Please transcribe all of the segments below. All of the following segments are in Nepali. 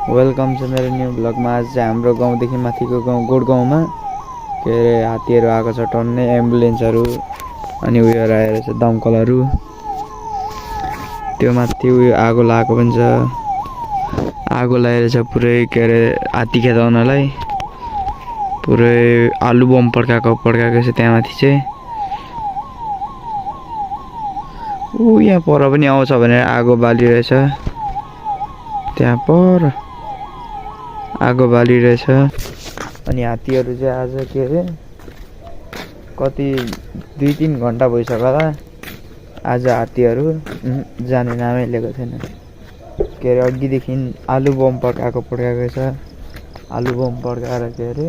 वेलकम छ मेरो न्यू ब्लगमा। आज चाहिँ हाम्रो गाउँदेखि माथिको गाउँ गोडगाउँमा के अरे हात्तीहरू आएको छ टन्नै, एम्बुलेन्सहरू अनि उयोहरू आएर छ दमकलहरू। त्यो माथि उयो आगो लागेको पनि छ, आगो लागेर छ पुरै के अरे हात्ती खेदाउनलाई। पुरै आलु बम पड्काएको छ त्यहाँ माथि चाहिँ। यहाँ पर पनि आउँछ भनेर आगो बालिरहेछ, त्यहाँ पर आगो बालिरहेछ। अनि हात्तीहरू चाहिँ आज के अरे कति 2-3 घन्टा भइसक्यो होला आज हात्तीहरू जाने नामै लिएको छैन। के अरे अघिदेखि आलु बम पड्काएको छ। आलु बम पड्काएर के अरे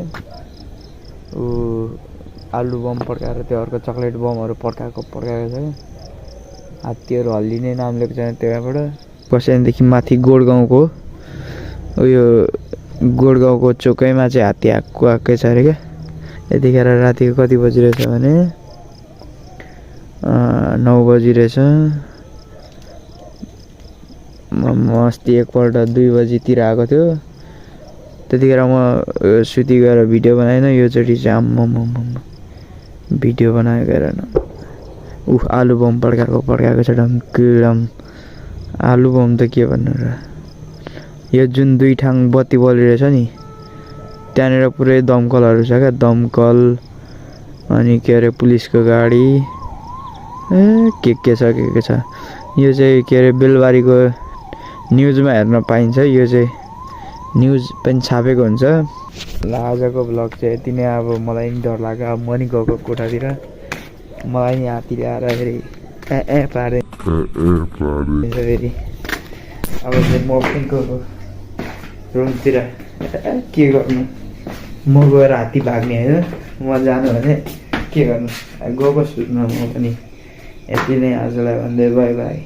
आलु बम पड्काएर त्यो अर्को चक्लेट बमहरू पड्काएको छ। हात्तीहरू हल्लिने नाम लिएको छैन त्यहाँबाट। पछिदेखि माथि गोडगाउँको उयो गोडगाउँको चोकैमा चाहिँ हात्ती आएकै छ अरे क्या। यतिखेर रातिको कति बजिरहेछ भने 9 बजिरहेछ। म अस्ति एकपल्ट 2 बजीतिर आएको थियो, त्यतिखेर म सुति गएर भिडियो बनाएन। योचोटि चाहिँ आम्म भिडियो बनायो गएर आलु बम पड्काएको छ डम। आलु बम त के भन्नु र। यो जुन 2 ठाङ बत्ती बलिरहेछ नि त्यहाँनिर पुरै दमकलहरू छ क्या, दमकल अनि के अरे पुलिसको गाडी के छ। यो चाहिँ के अरे बेलबारीको न्युजमा हेर्न पाइन्छ। यो चाहिँ न्युज पनि छापेको हुन्छ। ल आजको भ्लग चाहिँ यति नै। अब मलाई नि डर लाग्यो, अब म नि गएको कोठातिर। मलाई नि हात्तीले आएर फेरि पारे फेरि। अब चाहिँ म पनि गएको रुमतिर। के गर्नु, म गएर हात्ती भाग्ने होइन, म जानु भने के गर्नु। गएको सुत्न म पनि। यति नै आजलाई भन्दै बाई बाई।